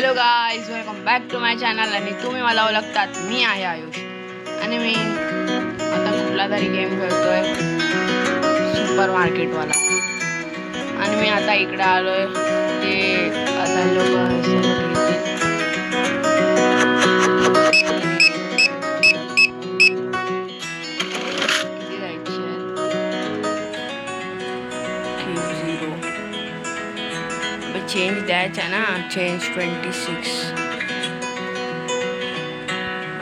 Hello guys, welcome back to my channel. आणि तुम्ही मला ओळखतात, मी आहे आयुष. आणि मी आता कुठला तरी गेम खेळतोय, सुपर मार्केटवाला. आणि मी आता इकडे आलोय ते आता लोक चेंज द्यायचा ना, चेंज 26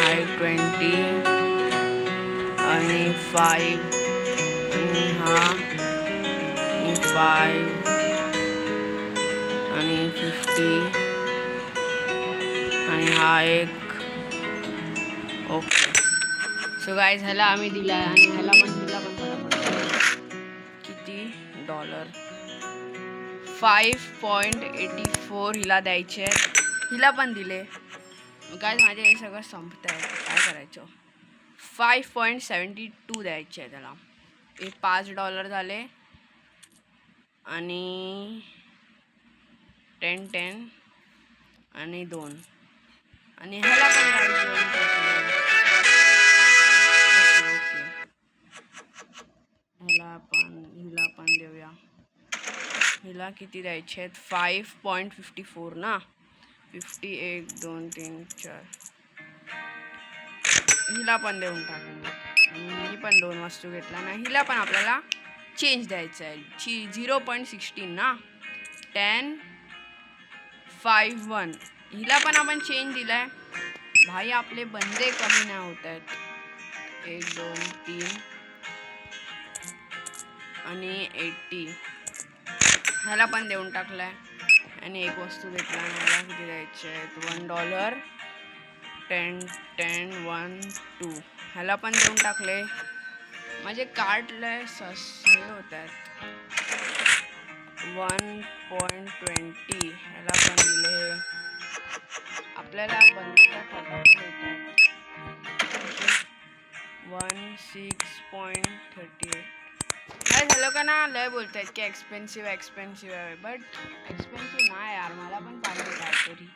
I20 आणि 5 आणि हा 5 आणि 50 आणि हा एक. ओके, सो गाईज ह्याला आम्ही दिला आणि ह्याला पण दिला, पण किती $? 5.84 हिला द्यायचे, हिला पण दिले. गाईज माझे हे सगळं संपत आहे, काय करायचं. 5.72 द्यायचे आहे त्याला. हे $5 झाले आणि 10 आणि 2 आणि ह्याला पण हिला पण देऊया. हिला किती द्यायचे आहेत? 5.54 ना. 50 1 2 3 4. हिला पण देऊन टाकू. आणि ही पण 2 वस्तू घेतला ना. हिला पण आपल्याला चेंज द्यायचं आहे. 0.16 ना. 10 5 1. हिला पण आपण चेंज दिलाय. भाई आपले बंदे कमी नाही होत आहेत. 1 2 3 आणि 80. ह्याला पण देऊन टाकलाय. आणि एक वस्तू घेतला. ह्याला किती द्यायचे आहेत? $1 10 10 1 2. ह्याला पण देऊन टाकले. माझे कार्ड लय सस्ते होत आहेत. 1.20. ह्याला पण दिले. आपल्याला बंदीला फटाफट येतात. 16.38. काय झालं का ना, लय बोलतायत की एक्सपेन्सिव्ह आहे. बट एक्सपेन्सिव्ह नाही यार, मला पण पाहिजे काहीतरी.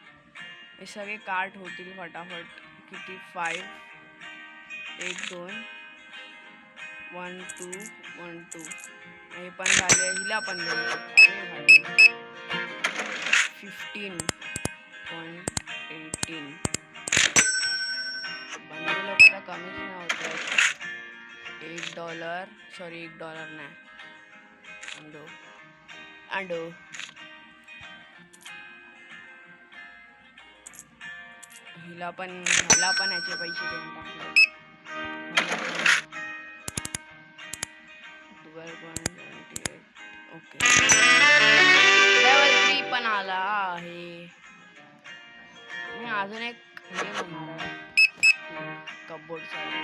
हे सगळे कार्ट होतील फटाफट. किती? 5 1 2 1 2 1 2. हे पण झाले. हिला पण 15.18. बंदे लोकांना कमीच नाही होत आहे. $1 सॉरी $1 नाही. अंडो ह्याला पण याचे पैसे देऊन टाकले. 12.28. ओके, लेवल 3 पण आला आहे. मी अजून एक हे बनवणार आहे, कपबोर्ड साठी.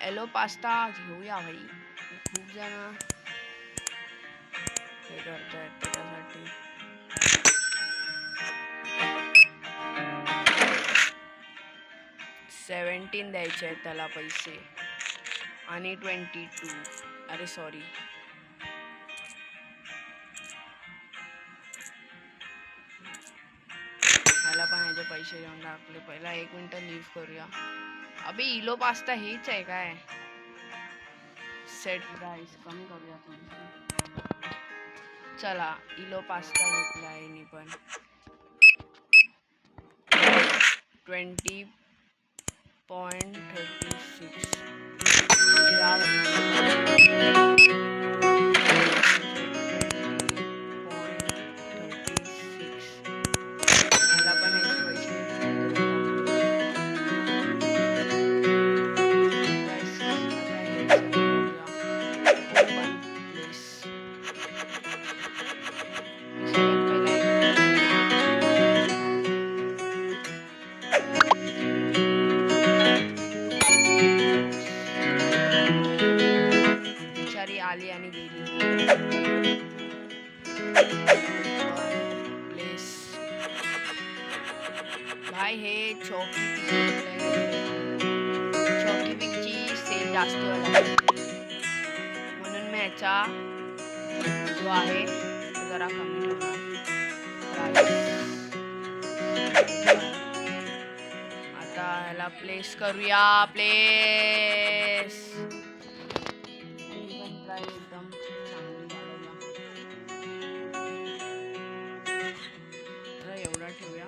येलो पास्ता घेऊया भाई. खूप जण हे करतायत त्याच्यासाठी. $17 द्यायचे आहेत त्याला पैसे आणि 22. अरे सॉरी, ह्याला पण ह्याचे पैसे देऊन टाकले. पहिला 1 मिनिट लीव्ह करूया. अबे इलो पास्ता हेच आहे काय? सेट प्राइस कमी करूया थोडी. चला, इलो पास्ता घेतला आहे मी पण. 20.36. आली आणि गेली. भाई हे चौकी पिकची सेल जास्त वाला, म्हणून मी याचा जो आहे तो जरा कमी ठेवला. प्लेस करूया प्लेस. प्राइस एकदम चांगली वाढवूया. एवढा ठेवूया.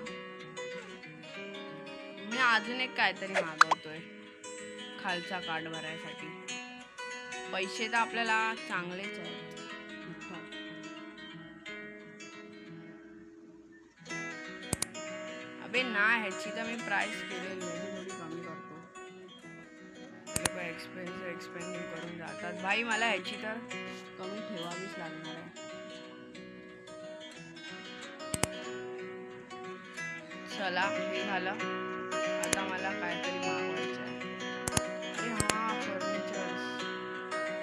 मी अजून एक काहीतरी मागवतोय खालचा कार्ड भरायसाठी. पैसे तर आपल्याला चांगलेच आहेत. अबे नाही, ह्याची तर मी प्राइस केलेली आहे, थोडी कमी करतो. लोक एक्सपेन्सिव्ह करून जातात भाई. मला ह्याची तर कमी ठेवावीच लागणार आहे. चला हे झालं. आता मला काहीतरी मागवायचं आहे. अरे हा, फर्निचर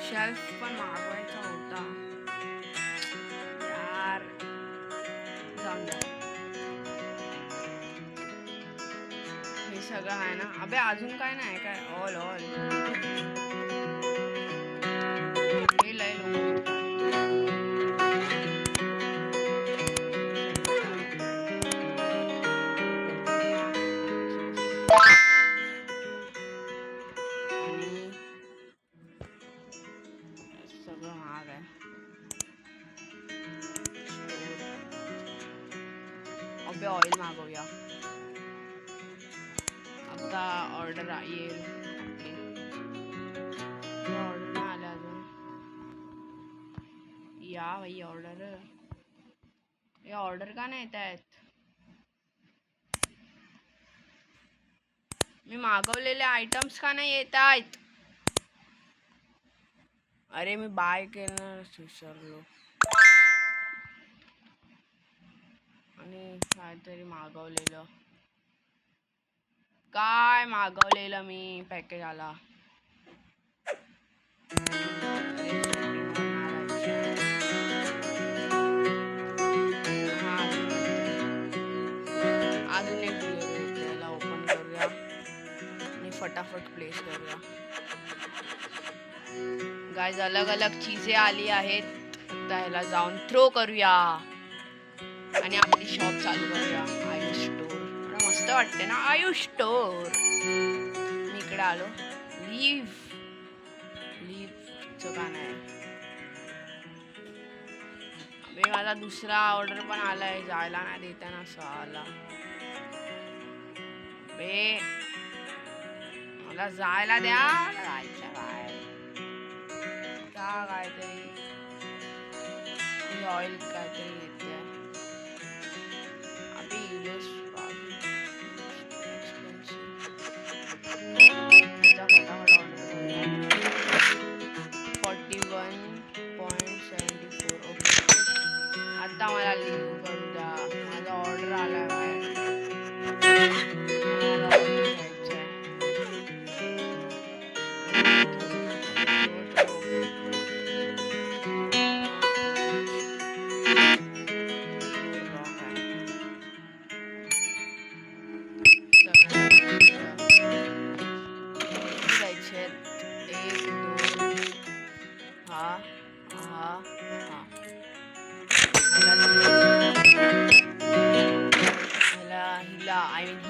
शेल्फ पण मागवायचा होता यार. जाऊन द्या. हे सगळं आहे ना. अबे अजून काय नाही काय. ऑल हे लय लोक सगळं महाग आहे. अबे ऑइल मागवूया. आता ऑर्डर येईल. ऑर्डर नाही आला अजून. या भाई ऑर्डर. हे ऑर्डर का नाही येत आहेत. मी मागवलेले आयटम्स का नाही येत आहेत. अरे मी बाय केलं विसरलो. आणि काहीतरी मागवलेलं. काय मागवलेलं मी पॅकेज आला. अजून एक त्याला ओपन करूया आणि फटाफट प्लेस करूया. गाइस अलग अलग चीजें आली आहेत. त्याला जाऊन थ्रो करूया आणि आपली शॉप चालू करूया. आयुष स्टोर मस्त वाटते ना. आयुष स्टोर. मी इकडे आलो. चं का नाही. माझा दुसरा ऑर्डर पण आलाय. जायला नाही देताना असं आला. मला जायला द्या. जायचं काय काहीतरी ऑइल काहीतरी येते. आता मला लिव्ह करू द्या. माझा ऑर्डर आला आहे.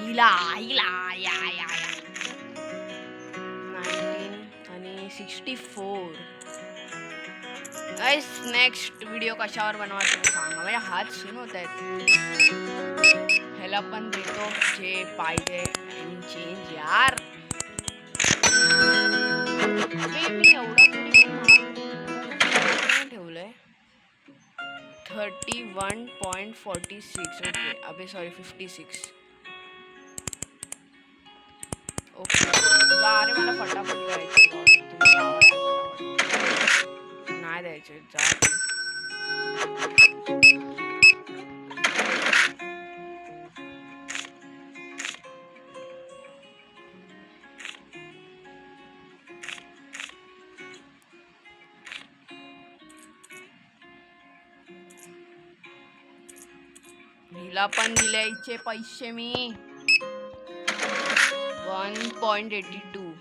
हिला 19 आणि 64. गाइस नेक्स्ट व्हिडिओ कशावर बनवा तुम्ही सांगा. म्हणजे हात सुन होत आहेत. ह्याला पण देतो जे पाहिजे. चेंज यार. मी एवढं ठेवलंय. 31.46. ओके. अबे सॉरी 56. ओके. अरे मला फटाफट द्यायचे. नाही द्यायचे. जा. हिला पण दिल्याचे पैसे मी 1.82.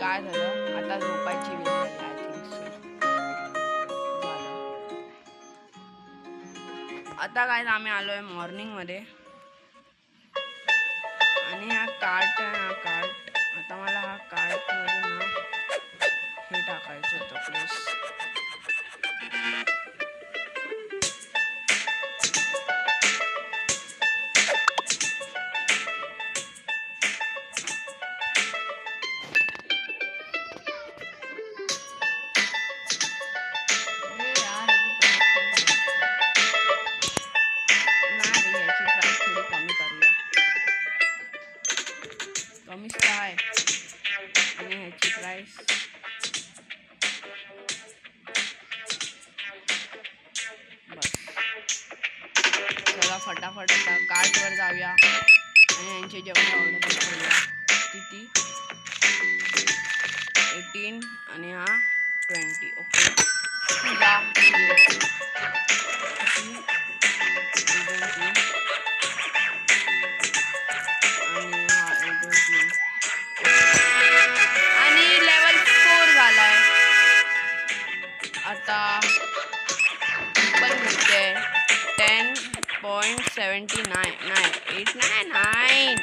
काय झालं आता झोपायची वेळ झाली. आता काय आम्ही आलोय मॉर्निंग मध्ये आणि हा कार्ट आहे ना कार्ट. आता मला हा कार्ट मध्ये ना हे टाकायचं होतं प्लीज. कमीच काय आणि ह्याची प्राइस बस. चला फटाफट आता कार्टवर जाऊया आणि यांचे जेवढे ऑर्डर करूया. किती 18 आणि हा 20. ओके जा आणि लेवल 4 झालाय. आता पण भेटते 10.79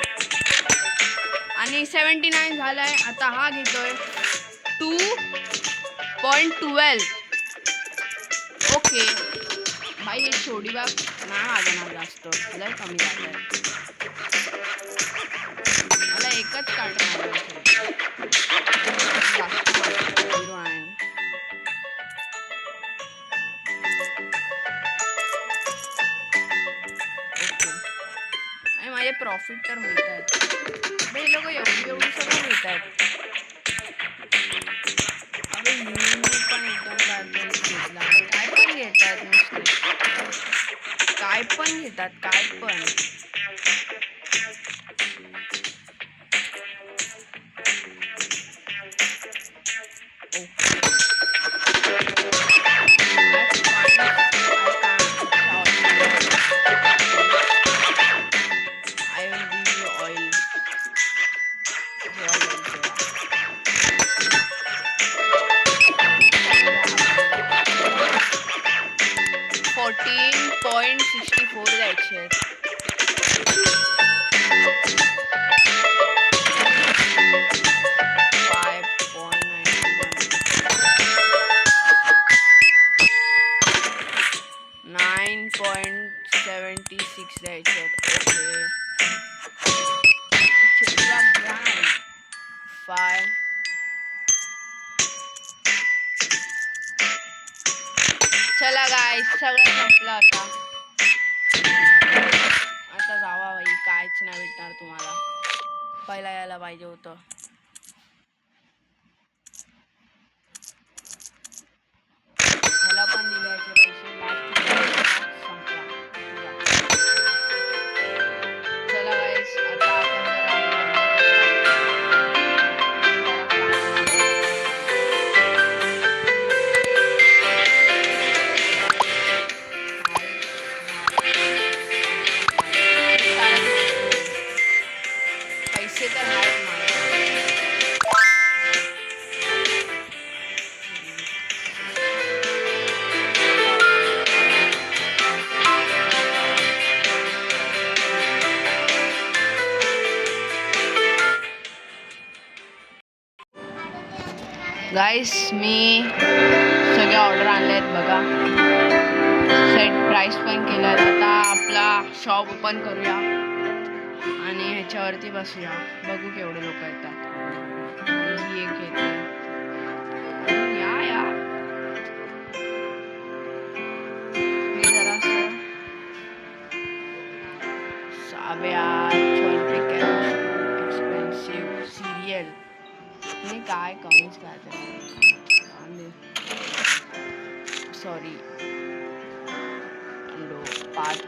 आणि 79 झालाय. आता हा घेतोय 2.12. ओके भाई हे छोडी बाग नाही वाजणार जास्त, लय कमी झालंय. मला एकच कार्ड जास्त 09. आणि माझे प्रॉफिट तर होत आहेत. हे लोक एवढी सगळं घेत आहेत. अरे पण एकदम काय पण घेतात नुसते, काय पण घेतात काय पण. .64 द्यायचे आहेत. 9.76 द्यायचे आहेत. ओके 5. चला गाईस सगळं संपलं आता. आता जावा बाई, कायच नाही भेटणार तुम्हाला. पहिला यायला पाहिजे होतं. ह्याला पण दिल्याचे पैसे संपला. चला गाईस आता आपण पैसे तर आहेत माझे. गाईस मी सगळे ऑर्डर आणले आहेत बघा. सेट प्राइस पण केलं आहे. आता आपला शॉप ओपन करूया आणि ह्याच्यावरती बसूया. बघू केवढे लोक येतात. ही एक येते या हे जरासं साब्या एक्सपेन्सिव्ह सिरियल मी काय कमीच काय सॉरी 5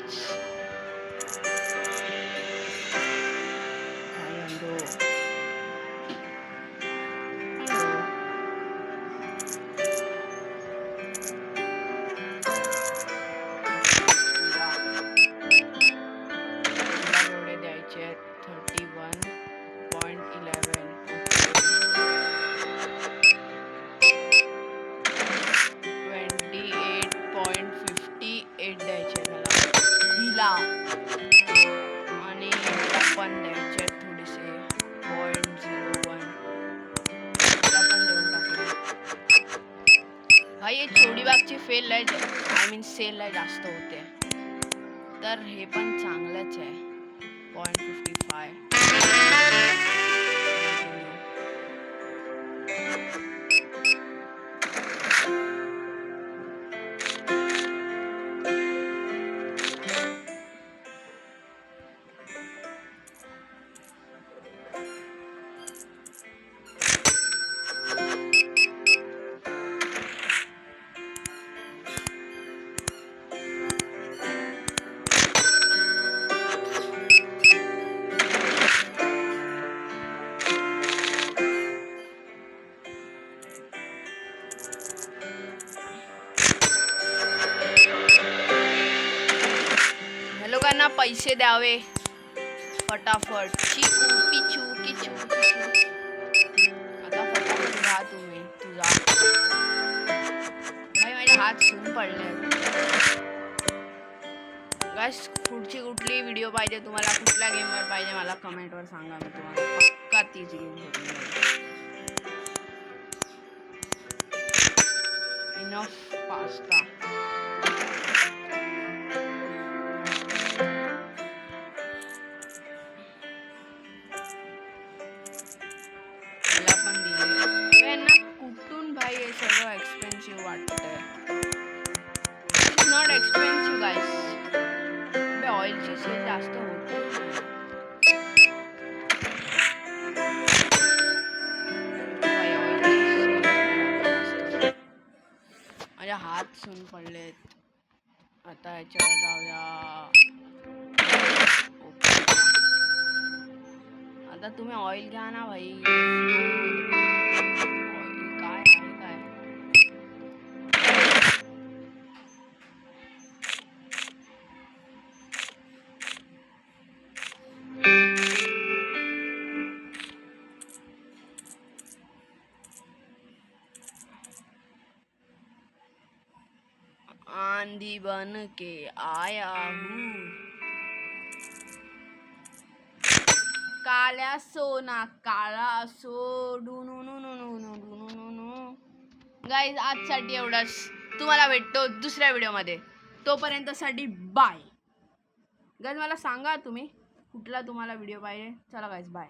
द्यायचे 31.11 28.58 द्यायचे मला. भाई चोडीबागची फेल आहे, आय मीन सेल आहे जास्त होते, तर हे पण चांगलंच आहे. 0.55. लोकांना पैसे द्यावे फटाफट. चिकू पिचू किचू किचू. आता फटाफट घ्या तुम्ही. तुझा भाई माझे हात सून पडले. गाइस पुढची कुठली व्हिडिओ पाहिजे तुम्हाला, कुठल्या गेमवर पाहिजे मला कमेंटवर सांगा, मी तुम्हाला पक्का तीच गेम घेऊन. Enough pasta. कुठून भाई हे सगळं एक्सपेन्सिव्ह वाटतंय. It's not expensive guys. ऑइलची सेल जास्त होते. माझे हात सून पडलेत. आता याच्यावर जाऊया. आता तुम्ही ऑइल घ्या ना भाई. काय आहे काय. आंधी बन के आया हूँ. काल्या सोना काळा असो. गाईज आजसाठी एवढंच. तुम्हाला भेटतो दुसऱ्या व्हिडिओमध्ये. तोपर्यंत साठी बाय. गाईज मला सांगा तुम्ही कुठला तुम्हाला व्हिडिओ पाहिजे. चला गाईज बाय.